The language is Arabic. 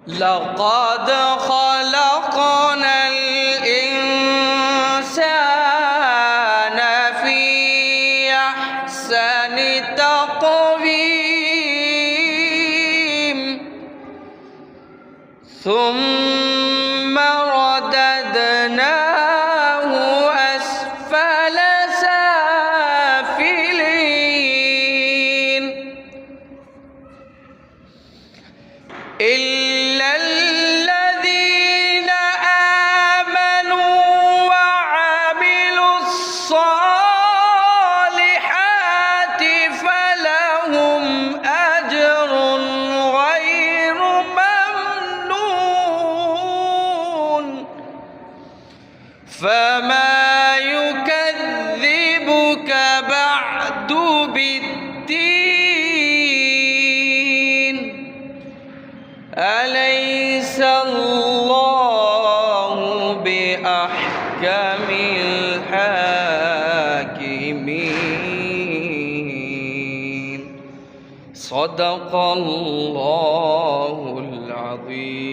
لقد خلقنا الإنسان في أحسن تقويم ثم رددناه أسفل سافلين إلا الذين آمنوا وعملوا الصالحات فلهم أجر غير ممنون فما يكذبك بعد بالدين أليس الله بأحكم الحاكمين صدق الله العظيم.